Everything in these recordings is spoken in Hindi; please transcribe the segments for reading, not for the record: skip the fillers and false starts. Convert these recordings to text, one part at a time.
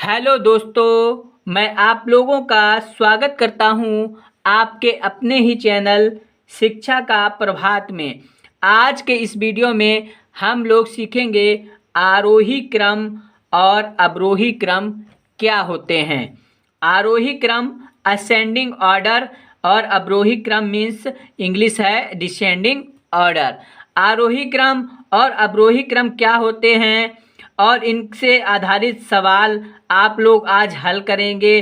हेलो दोस्तों, मैं आप लोगों का स्वागत करता हूं आपके अपने ही चैनल शिक्षा का प्रभात में। आज के इस वीडियो में हम लोग सीखेंगे आरोही क्रम और अवरोही क्रम क्या होते हैं। आरोही क्रम असेंडिंग ऑर्डर और अवरोही क्रम मीन्स इंग्लिश है डिसेंडिंग ऑर्डर। आरोही क्रम और अवरोही क्रम क्या होते हैं और इनसे आधारित सवाल आप लोग आज हल करेंगे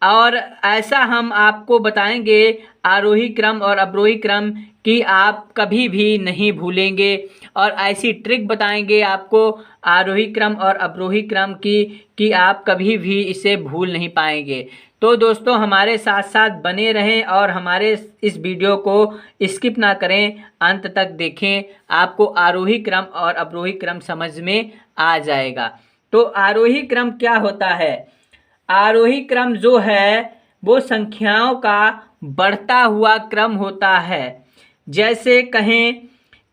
और ऐसा हम आपको बताएंगे आरोही क्रम और अवरोही क्रम कि आप कभी भी नहीं भूलेंगे और ऐसी ट्रिक बताएंगे आपको आरोही क्रम और अवरोही क्रम की कि आप कभी भी इसे भूल नहीं पाएंगे। तो दोस्तों हमारे साथ साथ बने रहें और हमारे इस वीडियो को स्किप ना करें, अंत तक देखें, आपको आरोही क्रम और अवरोही क्रम समझ में आ जाएगा। तो आरोही क्रम क्या होता है? आरोही क्रम जो है वो संख्याओं का बढ़ता हुआ क्रम होता है। जैसे कहें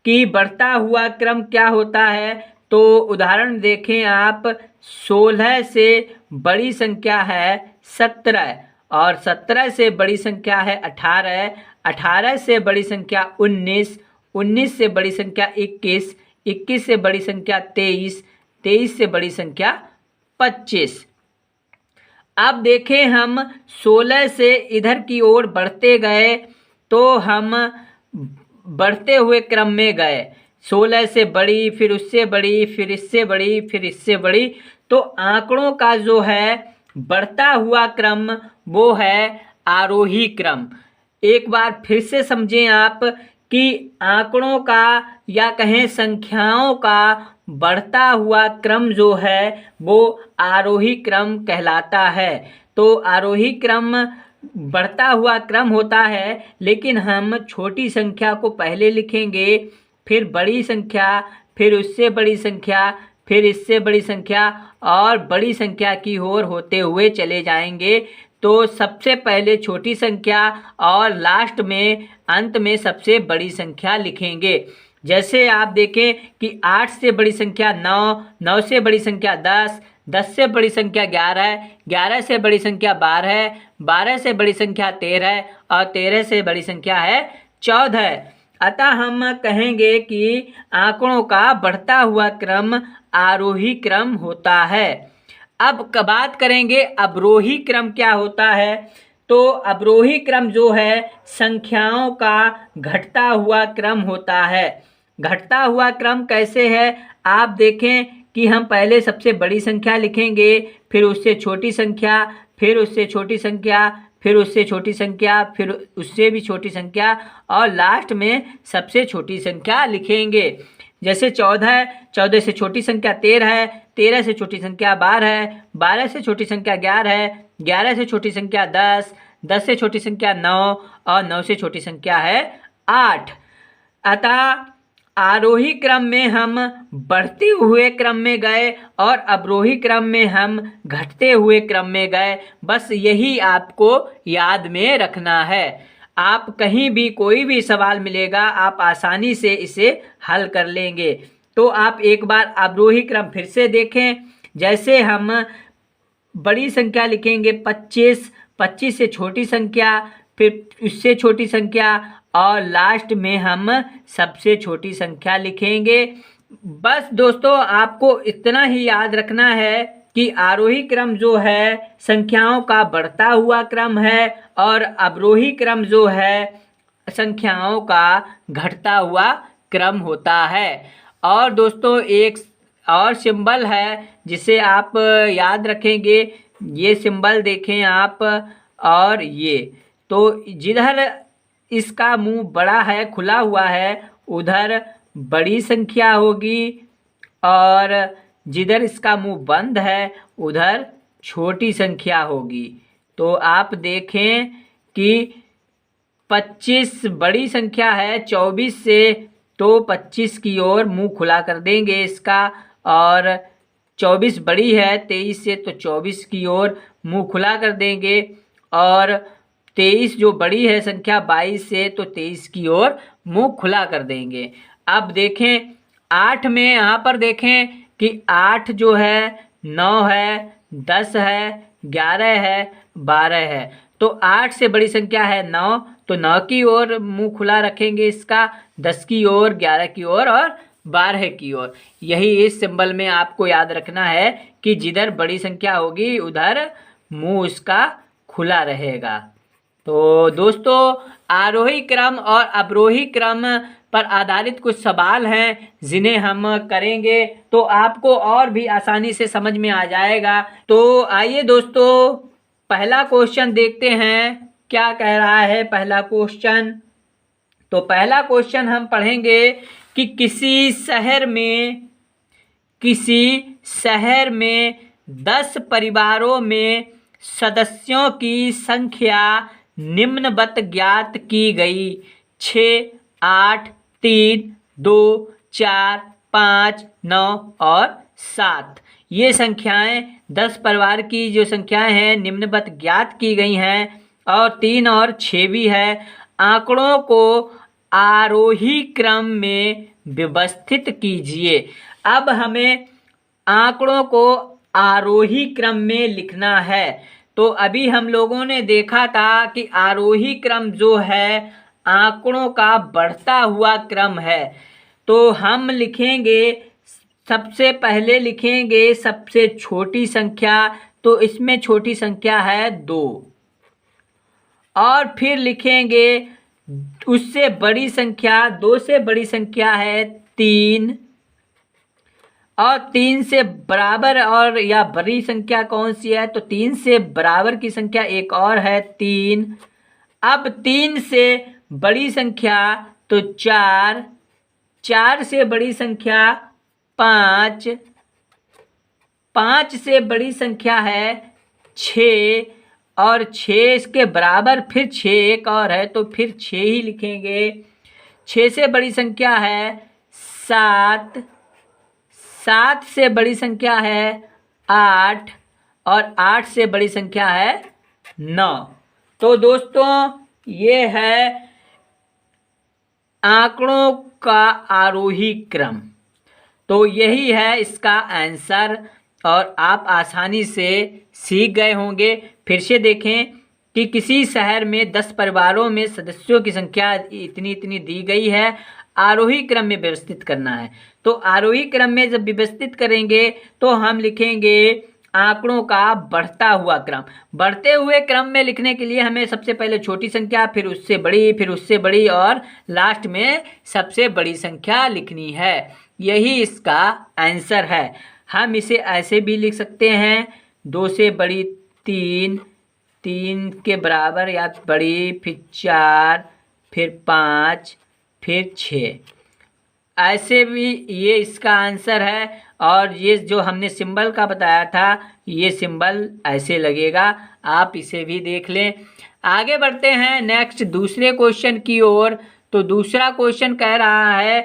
कि बढ़ता हुआ क्रम क्या होता है, तो उदाहरण देखें आप, 16 से बड़ी संख्या है 17 और 17 से बड़ी संख्या है 18, 18 से बड़ी संख्या 19, 19 से बड़ी संख्या 21, 21 से बड़ी संख्या 23, 23 से बड़ी संख्या 25। अब देखें हम 16 से इधर की ओर बढ़ते गए तो हम बढ़ते हुए क्रम में गए, 16 से बड़ी, फिर उससे बड़ी, फिर इससे बड़ी, फिर इससे बड़ी। तो आंकड़ों का जो है बढ़ता हुआ क्रम वो है आरोही क्रम। एक बार फिर से समझें आप कि आंकड़ों का या कहें संख्याओं का बढ़ता हुआ क्रम जो है वो आरोही क्रम कहलाता है। तो आरोही क्रम बढ़ता हुआ क्रम होता है, लेकिन हम छोटी संख्या को पहले लिखेंगे, फिर बड़ी संख्या, फिर उससे बड़ी संख्या, फिर इससे बड़ी संख्या और बड़ी संख्या की ओर होते हुए चले जाएंगे। तो सबसे पहले छोटी संख्या और लास्ट में अंत में सबसे बड़ी संख्या लिखेंगे। जैसे आप देखें कि 8 से बड़ी संख्या 9, 9 से बड़ी संख्या 10, 10 से बड़ी संख्या 11, 11 से बड़ी संख्या 12, 12 से बड़ी संख्या 13 और 13 से बड़ी संख्या है 14। अतः हम कहेंगे कि आंकड़ों का बढ़ता हुआ क्रम आरोही क्रम होता है। अब बात करेंगे अवरोही क्रम क्या होता है। तो अवरोही क्रम जो है संख्याओं का घटता हुआ क्रम होता है। घटता हुआ क्रम कैसे है? आप देखें कि हम पहले सबसे बड़ी संख्या लिखेंगे, फिर उससे छोटी संख्या, फिर उससे छोटी संख्या, फिर उससे छोटी संख्या, फिर उससे भी छोटी संख्या और लास्ट में सबसे छोटी संख्या लिखेंगे। जैसे 14, 14 से छोटी संख्या 13, 13 से छोटी संख्या 12, 12 से छोटी संख्या 11, 11 से छोटी संख्या 10, 10 से छोटी संख्या 9 और 9 से छोटी संख्या है 8। अतः आरोही क्रम में हम बढ़ते हुए क्रम में गए और अवरोही क्रम में हम घटते हुए क्रम में गए। बस यही आपको याद में रखना है। आप कहीं भी कोई भी सवाल मिलेगा आप आसानी से इसे हल कर लेंगे। तो आप एक बार अवरोही क्रम फिर से देखें। जैसे हम बड़ी संख्या लिखेंगे 25, 25 से छोटी संख्या, फिर उससे छोटी संख्या और लास्ट में हम सबसे छोटी संख्या लिखेंगे। बस दोस्तों आपको इतना ही याद रखना है कि आरोही क्रम जो है संख्याओं का बढ़ता हुआ क्रम है और अवरोही क्रम जो है संख्याओं का घटता हुआ क्रम होता है। और दोस्तों एक और सिंबल है जिसे आप याद रखेंगे। ये सिंबल देखें आप, और ये तो जिधर इसका मुंह बड़ा है, खुला हुआ है, उधर बड़ी संख्या होगी और जिधर इसका मुंह बंद है उधर छोटी संख्या होगी। तो आप देखें कि 25 बड़ी संख्या है 24 से, तो 25 की ओर मुंह खुला कर देंगे इसका, और 24 बड़ी है 23 से, तो 24 की ओर मुंह खुला कर देंगे, और 23 जो बड़ी है संख्या 22 से, तो 23 की ओर मुंह खुला कर देंगे। अब देखें 8 में, यहाँ पर देखें कि 8 जो है 9 है, 10 है, 11 है, 12 है। तो 8 से बड़ी संख्या है 9, तो 9 की ओर मुंह खुला रखेंगे इसका, 10 की ओर, 11 की ओर और 12 की ओर। यही इस सिंबल में आपको याद रखना है कि जिधर बड़ी संख्या होगी उधर मुंह उसका खुला रहेगा। तो दोस्तों, आरोही क्रम और अवरोही क्रम पर आधारित कुछ सवाल हैं जिन्हें हम करेंगे तो आपको और भी आसानी से समझ में आ जाएगा। तो आइए दोस्तों, पहला क्वेश्चन देखते हैं क्या कह रहा है पहला क्वेश्चन। तो पहला क्वेश्चन हम पढ़ेंगे कि किसी शहर में 10 परिवारों में सदस्यों की संख्या निम्नवत ज्ञात की गई: 6, 8, 3, 2, 4, 5, 9 और 7। ये संख्याएं 10 परिवार की जो संख्याएं हैं निम्नवत ज्ञात की गई हैं और 3 और 6 भी है। आंकड़ों को आरोही क्रम में व्यवस्थित कीजिए। अब हमें आंकड़ों को आरोही क्रम में लिखना है। तो अभी हम लोगों ने देखा था कि आरोही क्रम जो है आंकड़ों का बढ़ता हुआ क्रम है। तो हम लिखेंगे, सबसे पहले लिखेंगे सबसे छोटी संख्या, तो इसमें छोटी संख्या है 2, और फिर लिखेंगे उससे बड़ी संख्या, 2 से बड़ी संख्या है 3, और 3 से बराबर और या बड़ी संख्या कौन सी है, तो 3 से बराबर की संख्या एक और है 3। अब 3 से बड़ी संख्या तो 4, 4 से बड़ी संख्या 5, 5 से बड़ी संख्या है 6, और 6 के बराबर फिर 6 एक और है तो फिर 6 ही लिखेंगे। 6 से बड़ी संख्या है 7, 7 से बड़ी संख्या है 8, और 8 से बड़ी संख्या है 9। तो दोस्तों, ये है आंकड़ों का आरोही क्रम। तो यही है इसका आंसर, और आप आसानी से सीख गए होंगे। फिर से देखें कि किसी शहर में 10 परिवारों में सदस्यों की संख्या इतनी इतनी दी गई है, आरोही क्रम में व्यवस्थित करना है। तो आरोही क्रम में जब व्यवस्थित करेंगे तो हम लिखेंगे आंकड़ों का बढ़ता हुआ क्रम। बढ़ते हुए क्रम में लिखने के लिए हमें सबसे पहले छोटी संख्या, फिर उससे बड़ी, फिर उससे बड़ी, और लास्ट में सबसे बड़ी संख्या लिखनी है। यही इसका आंसर है। हम इसे ऐसे भी लिख सकते हैं, 2 से बड़ी 3, 3 के बराबर या बड़ी, फिर 4, फिर 5, फिर 6। ऐसे भी ये इसका आंसर है। और ये जो हमने सिंबल का बताया था, ये सिंबल ऐसे लगेगा, आप इसे भी देख लें। आगे बढ़ते हैं नेक्स्ट दूसरे क्वेश्चन की ओर। तो दूसरा क्वेश्चन कह रहा है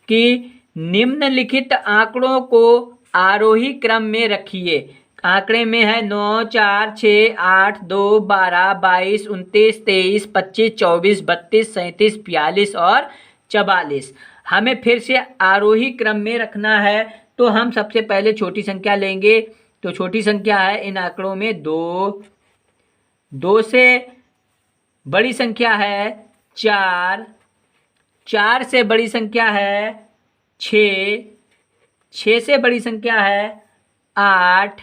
कि निम्नलिखित आंकड़ों को आरोही क्रम में रखिए। आंकड़े में है 9, 4, 6, 8, 2, 12, 22, 29, 23, 25, 24, 32, 37, 42 और 44। हमें फिर से आरोही क्रम में रखना है। तो हम सबसे पहले छोटी संख्या लेंगे। तो छोटी संख्या है इन आंकड़ों में 2, 2 से बड़ी संख्या है 4, 4 से बड़ी संख्या है 6, 6 से बड़ी संख्या है 8,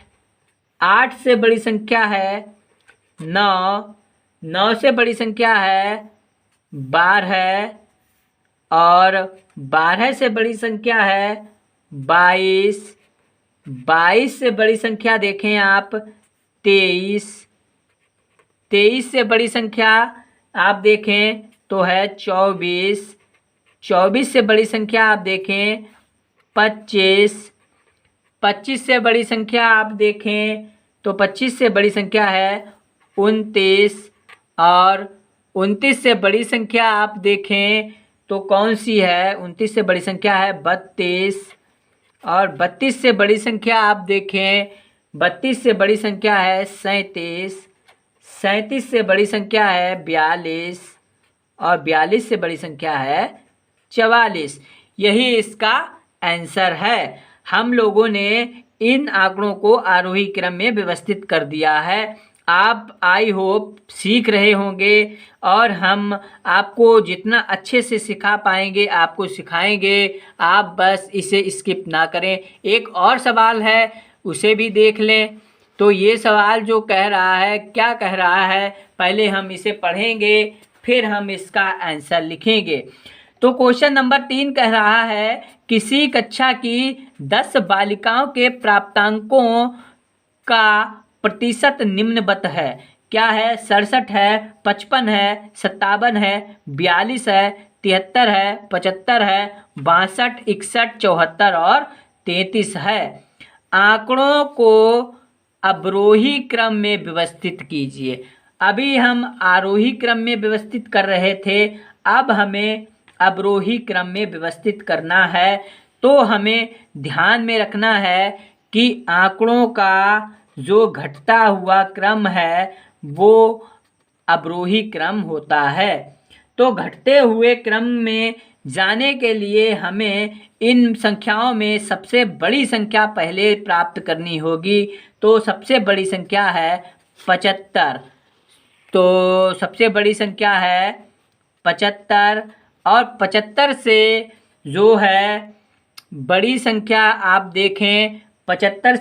8 से बड़ी संख्या है 9, 9 से बड़ी संख्या है 12, और 12 से बड़ी संख्या है 22, 22 से बड़ी संख्या देखें आप 23, 23 से बड़ी संख्या आप देखें तो है 24, 24 से बड़ी संख्या आप देखें 25, 25 से बड़ी संख्या आप देखें तो 25 से बड़ी संख्या है 29, और 29 से बड़ी संख्या आप देखें तो कौन सी है, 29 से बड़ी संख्या है 32, और 32 से बड़ी संख्या आप देखें, 32 से बड़ी संख्या है 37, 37 से बड़ी संख्या है 42, और 42 से बड़ी संख्या है 44। यही इसका आंसर है। हम लोगों ने इन आंकड़ों को आरोही क्रम में व्यवस्थित कर दिया है। आप आई होप सीख रहे होंगे और हम आपको जितना अच्छे से सिखा पाएंगे आपको सिखाएंगे। आप बस इसे स्किप ना करें। एक और सवाल है, उसे भी देख लें। तो ये सवाल जो कह रहा है, क्या कह रहा है, पहले हम इसे पढ़ेंगे फिर हम इसका आंसर लिखेंगे। तो क्वेश्चन नंबर 3 कह रहा है, किसी कक्षा की 10 बालिकाओं के प्राप्तांकों का प्रतिशत निम्नवत है। क्या है? 67 है, 55 है, 57 है, 42 है, 73 है, 75 है, 62, 61, 74 और 33 है। आंकड़ों को अवरोही क्रम में व्यवस्थित कीजिए। अभी हम आरोही क्रम में व्यवस्थित कर रहे थे, अब हमें अवरोही क्रम में व्यवस्थित करना है। तो हमें ध्यान में रखना है कि आंकड़ों का जो घटता हुआ क्रम है वो अवरोही क्रम होता है। तो घटते हुए क्रम में जाने के लिए हमें इन संख्याओं में सबसे बड़ी संख्या पहले प्राप्त करनी होगी। तो सबसे बड़ी संख्या है 75। तो सबसे बड़ी संख्या है 75 और 75 से जो है बड़ी संख्या आप देखें 75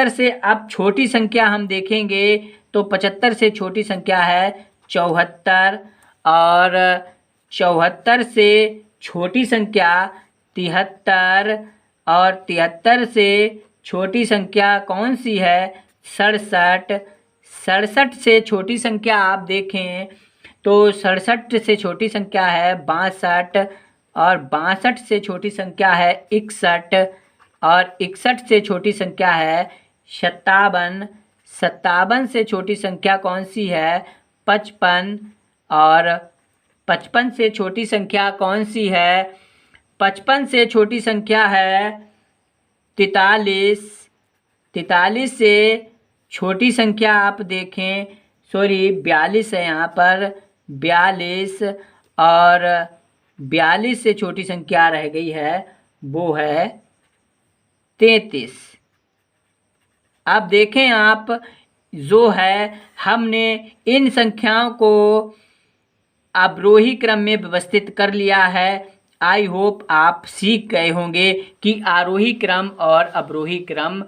से अब छोटी संख्या हम देखेंगे तो 75 से छोटी संख्या है 74 और 74 से छोटी संख्या 73 और 73 से छोटी संख्या कौन सी है? 67। 67 से छोटी संख्या आप देखें तो 67 से छोटी संख्या है 62 और 62 से छोटी संख्या है 61 और 61 से छोटी संख्या है 57। 57 से छोटी संख्या कौन सी है? 55 और 55 से छोटी संख्या कौन सी है? 55 से छोटी संख्या है 43। 43 से छोटी संख्या आप देखें 42 है यहाँ पर 42 और 42 से छोटी संख्या रह गई है वो है 33। अब देखें आप जो है हमने इन संख्याओं को अवरोही क्रम में व्यवस्थित कर लिया है। आई होप आप सीख गए होंगे कि आरोही क्रम और अवरोही क्रम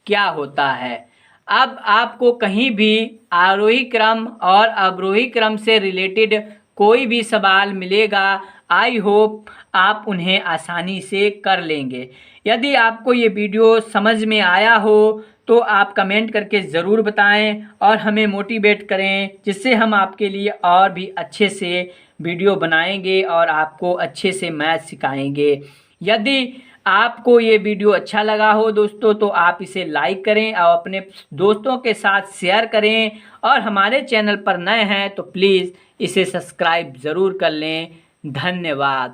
क्या होता है। अब आपको कहीं भी आरोही क्रम और अवरोही क्रम से रिलेटेड कोई भी सवाल मिलेगा, आई होप आप उन्हें आसानी से कर लेंगे। यदि आपको ये वीडियो समझ में आया हो तो आप कमेंट करके ज़रूर बताएं और हमें मोटिवेट करें, जिससे हम आपके लिए और भी अच्छे से वीडियो बनाएंगे और आपको अच्छे से मैथ सिखाएंगे। यदि आपको ये वीडियो अच्छा लगा हो दोस्तों तो आप इसे लाइक करें और अपने दोस्तों के साथ शेयर करें और हमारे चैनल पर नए हैं तो प्लीज़ इसे सब्सक्राइब ज़रूर कर लें। धन्यवाद।